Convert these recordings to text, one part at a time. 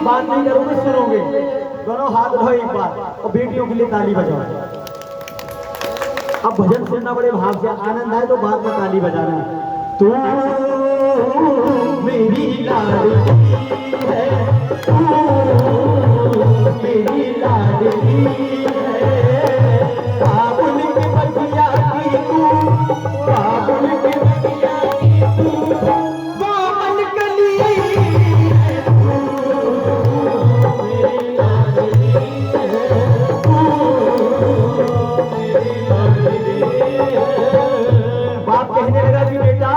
बात नहीं करोगे सुनोगे। दोनों हाथ उठाओ एक बार और बेटियों के लिए ताली बजाओ। अब भजन सुनना बड़े भाव से आनंद आए तो बाद में ताली बजाना। तू मेरी लाडली है, तू मेरी लाडली है, बाबुल की बगिया की तू, बाबुल की बगिया की तू, बामन कली है, तू मेरी लाडली है, तू मेरी लाडली है। बाप कहने लगा कि बेटा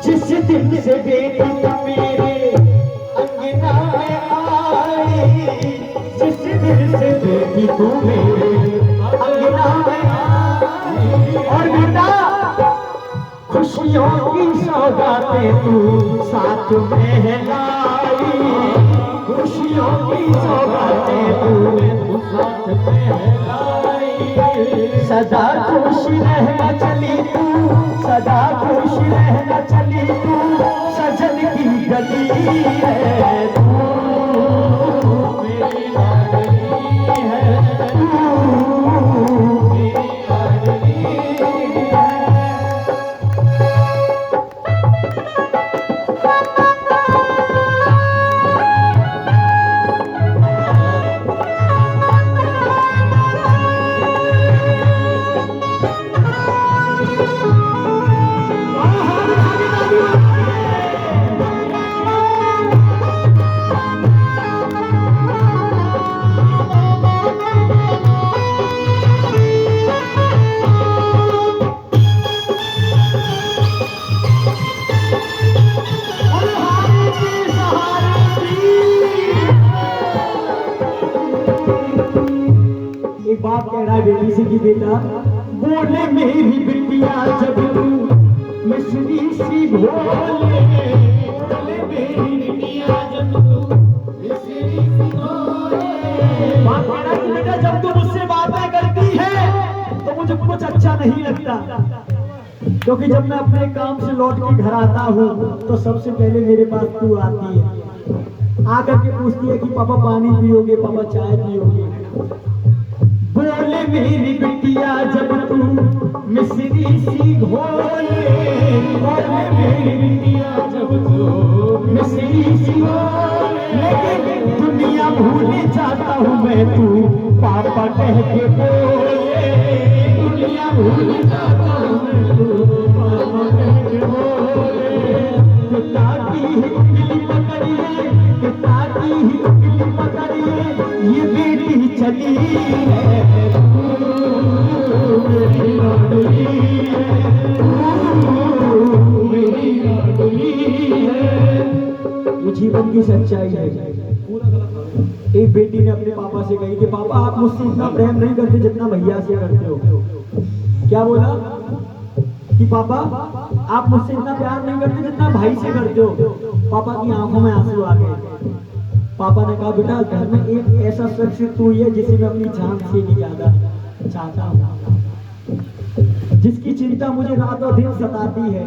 जिस दिन से बेटी मेरे अंगना में आई, जिस दिन से बेटी तू मेरे अंगना में आई, और बेटा खुशियों की सौगातें तू साथ में लाई, खुशियों की सौगातें तू साथ में लाई। सदा खुश रहना चली तू, सदा खुश रहना चली तू, सजन की गली है, तू मेरी लाडली है, तू मेरी लाडली है। बाप कह रहा है बेटी से कि बेटा बोले मेरी बिटिया जब तू मिश्री सी भोले, बोले मेरी बिटिया जब तू मिश्री सी भोले। बाप कह रहा है कि बेटा जब तू मुझसे बातें करती है तो मुझे कुछ अच्छा नहीं लगता, क्योंकि जब मैं अपने काम से लौट के घर आता हूँ तो सबसे पहले मेरे पास तू आती है, आकर के पूछती है कि पापा पानी पियोगे, पापा चाय पियोगे। बोले मेरी बिटिया जब तू मिश्री सी घोले, बोले मेरी बिटिया जब तू मिश्री सी घोले, लेकिन दुनिया भूल जाता हूँ मैं तू पापा कह के बोले, दुनिया भूल जाता हूँ मैं तू पापा कह के बोले। पिता की ही उंगली पकड़िए, पिता की ही उंगली पकड़िए, ये बेटी चली है, मेरी लाडली है, मेरी लाडली है। ये जीवन की सच्चाई है। एक बेटी ने अपने पापा से कही कि पापा आप मुझसे इतना प्रेम नहीं करते जितना भैया से करते हो। क्या बोला कि पापा आप मुझसे इतना प्यार नहीं करते जितना भाई से करते हो। पापा की आंखों में आंसू आ गए। पापा ने कहा बेटा घर में एक ऐसा शख्स तू ही है जिसे मैं अपनी जान से भी ज्यादा चाहता हूँ, जिसकी चिंता मुझे रातों दिन सताती है।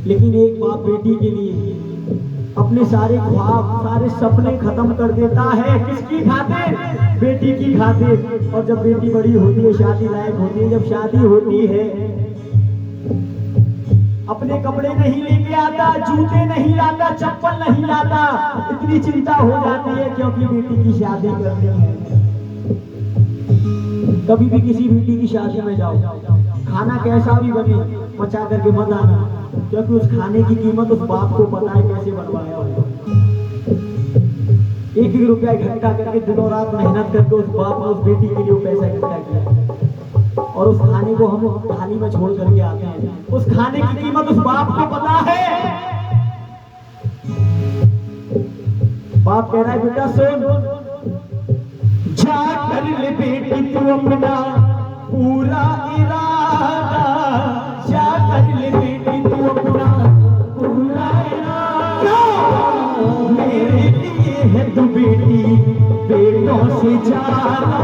लेकिन एक बाप बेटी के लिए अपने सारे ख्वाब सारे सपने खत्म कर देता है, किसकी खातिर? बेटी की खातिर। और जब बेटी बड़ी होती है, शादी लायक होती है, जब शादी होती है अपने कपड़े नहीं लेके आता, जूते नहीं लाता, चप्पल नहीं लाता, इतनी चिंता हो जाती है क्योंकि बेटी की शादी करनी है। कभी भी किसी बेटी की शादी में जाओ, खाना कैसा भी बने पचा करके मत आना, क्योंकि उस खाने की कीमत उस बाप को पता है कैसे बनवाया होगा। एक एक रुपया इकट्ठा करके दिनों रात मेहनत करके उस बाप ने उस बेटी के लिए पैसा इकट्ठा किया, और उस खाने को हम थाली में छोड़ करके आते हैं। उस खाने की कीमत उस बाप को पता है। बाप कह रहा है बेटा सुन, जा कर ले बेटी तू अपना पूरा इरादा, जा कर ले बेटी तू अपना पूरा इरादा। मेरे लिए है तू बेटी बेटों से ज्यादा,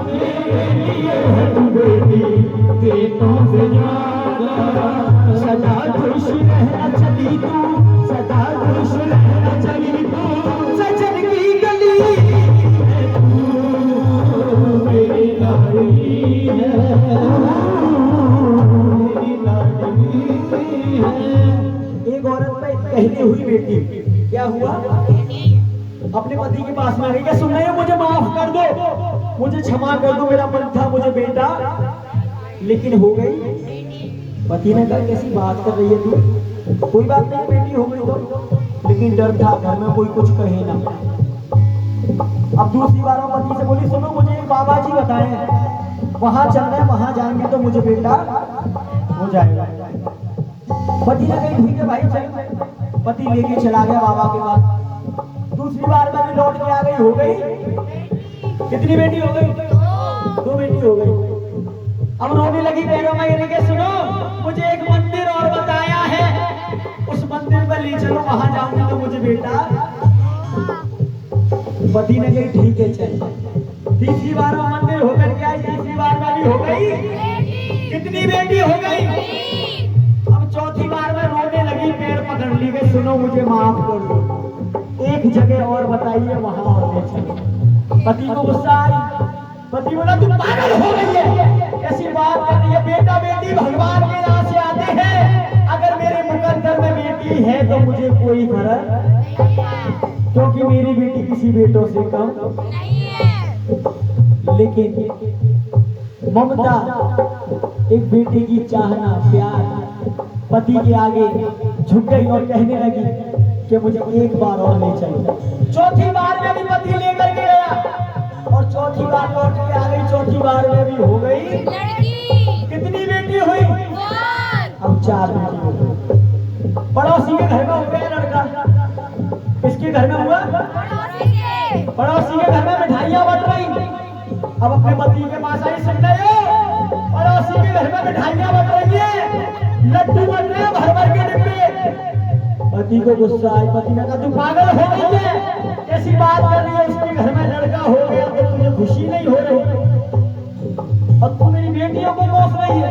मेरे लिए है तू बेटी बेटों से ज्यादा। सदा खुश रहना चली तू, सदा एक औरत पे कहली हुई बेटी क्या हुआ, अपने पति के पास में आ गई, क्या सुन रही हो, मुझे माफ कर दो, मुझे क्षमा कर दो, मेरा मन था मुझे बेटा लेकिन हो गई। पति ने कहा कैसी बात कर रही है तू, कोई बात नहीं बेटी हो गई तो, लेकिन डर था घर में कोई कुछ कहे ना। अब दूसरी बार वो पति से बोली सुनो मुझे एक बाबा जी बताए वहां चल रहे, वहां जाएंगे तो मुझे बेटा हो जाएगा। पति ने कही ठीक है भाई चल, पति लेके चला गया बाबा के पास। दूसरी बार में भी लौट के आ गई, हो गई कितनी बेटी हो गई, 2 बेटी हो गई। अब रोने लगी पैरों में गिर के, सुनो मुझे एक मंदिर और बताया है, उस मंदिर में ले चलो, वहां जाऊंगी तो मुझे बेटा। पति ने कही ठीक है चल। तीसरी बार वो मंदिर होकर के आई, तीसरी बार में भी हो गई, कितनी बेटी हो गई। अब चौथी बार में रोने लगी, पैर पकड़ ली गई, सुनो मुझे माफ कर दो, एक जगह और बताइए वहां और ले चलो। पति को गुस्सा आई, पति बोला तू पागल हो गई है, कैसी बात कर रही है, बेटा बेटी भगवान के यहाँ से आते हैं, अगर मेरे मुकद्दर में बेटी है तो मुझे कोई फर्क, क्योंकि मेरी बेटी किसी बेटों से कम नहीं है। लेकिन ममता एक बेटे की चाहना प्यार पति के आगे झुक गई और कहने लगी कि मुझे एक बार और ले चलो। चौथी बार में भी पति लेकर के गया और चौथी बार लौट के आ गई, चौथी बार में भी हो गई लड़की। कितनी बेटी हुई, अब 4 बेटी हो गई। पड़ोसी के घर में हो गया लड़का, किसके घर में हुआ, पड़ोसी के घर में मिठाइयां बट रही। अब अपने पति के पास आई, सुन रहे हो पड़ोसी के घर में मिठाइयां बट रही है, लड्डू बन रहे हैं भर भर के डिब्बे। पति को गुस्सा आई, पति ने कहा तू पागल हो गई है, कैसी बात कर रही है, उसके घर में लड़का हो गया तो तुझे खुशी नहीं हो रही और तू मेरी बेटियों को कोस रही है।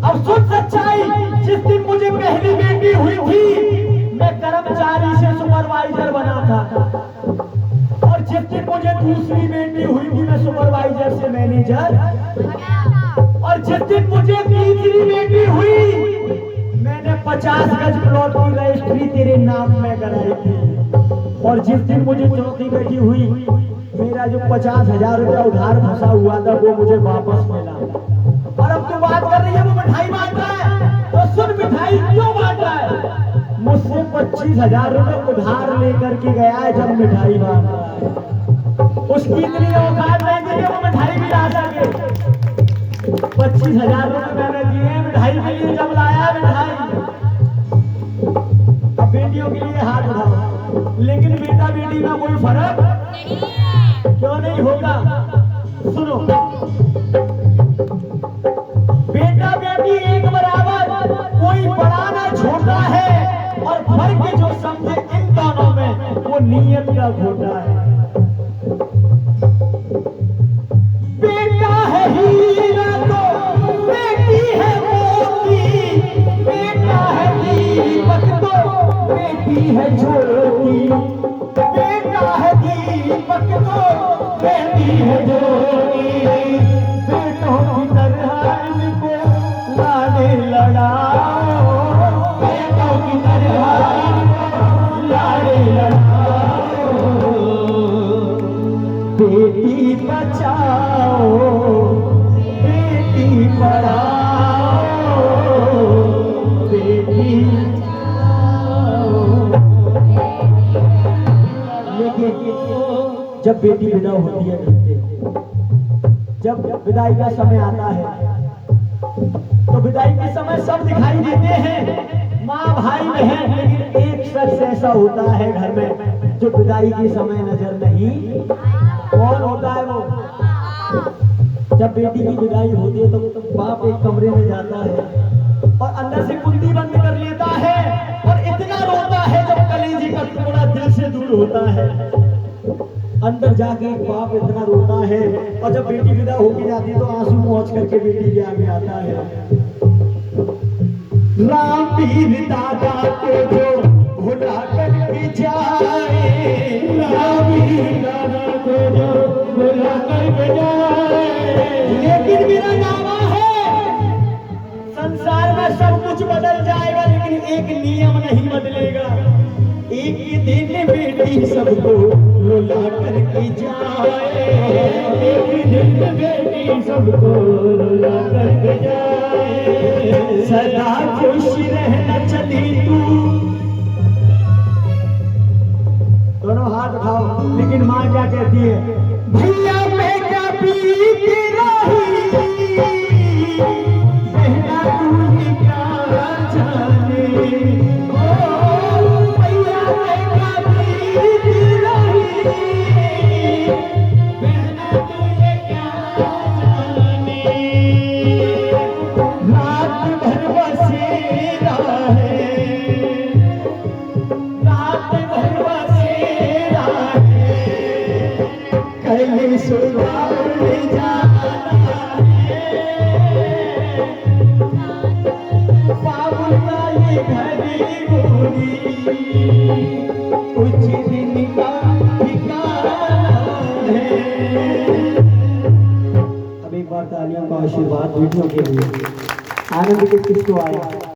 अब सुन सच्चाई, जिस दिन मुझे पहली बेटी हुई थी मैं कर्मचारी से सुपरवाइजर बना था और जिस दिन मुझे दूसरी बेटी हुई थी मैं सुपरवाइजर से मैनेजर, और जिस दिन मुझे तीसरी बेटी हुई मैंने 50 गज प्लॉट की रजिस्ट्री तेरे नाम में कराई थी, और जिस दिन मुझे चौथी बेटी हुई मेरा जो 50,000 रुपया उधार फंसा हुआ था वो मुझे वापस मिला। और अब तू बात कर रही है वो मिठाई बांट रहा है, तो सुन मिठाई क्यों बांट रहा है, मुझसे 25,000 रुपए उधार लेकर के गया है जब मिठाई बांट रहा है, उसकी इतनी औकात नहीं थी कि वो मिठाई भी ला सके। 25,000 रुपए मैंने दिए मिठाई के लिए जब लाया मिठाई। अब बेटियों के लिए हाथ उठाओ, लेकिन बेटा बेटी में कोई फर्क क्यों नहीं होगा। सुनो बेटा बेटी एक बराबर, कोई बड़ा ना छोटा है, और फर्क जो समझे इन दोनों में वो नीयत का घोटा है। बेटा है हीरा तो बेटी है मोती, बेटा है दीपक तो बेटी है ज्योति, बेटा है दीपक तो बेटी है ज्योति, बेटों की तरह इनको लाने लड़ाओ, बेटों की तरह इनको लाने लड़ाओ, बेटी बचाओ बेटी पढ़ाओ, बेटी बचाओ। लेकिन जब बेटी विदा होती है, जब विदाई का समय आता है तो विदाई के समय सब दिखाई देते हैं, माँ भाई बहन, लेकिन एक शख्स ऐसा होता है घर में जो विदाई के समय नजर नहीं। कौन होता है वो? जब बेटी की विदाई होती है तो बाप एक कमरे में जाता है और अंदर से कुंडी बंद कर लेता है और इतना रोता है जब कलेजे का टुकड़ा दिल से दूर होता है। अंदर जाके बाप इतना रोता है और जब बेटी विदा होके जाती है तो आंसू पहुंच करके बेटी के आगे आता है। राम पीर दादा को जो भुला करके जाए, राम पीर दादा को जो भुला करके जाए, लेकिन मेरा दावा है संसार में सब कुछ बदल जाए जाएगा लेकिन एक नियम नहीं बदलेगा। एक दिन बेटी सबको रुला करके जाए, एक दिन बेटी सबको रुला करके जाए। सदा खुश रहना चली तू। दोनों हाथ उठाओ। लेकिन माँ क्या कहती है? भैया बेटा बीती रही, बहना तू ही क्या जाने। ओ भैया बेटा बीती रही, बहना तू ये क्या जाने। रात भर बसेरा है, रात भर बसेरा है, कल सुबह उड़ जाना है। बाबुल का ये घड़ी घोड़ी कुछ दिन का ठिकाना है। अब एक बार तालियों का आशीर्वाद वीडियो के लिए। आनंद किसको आया?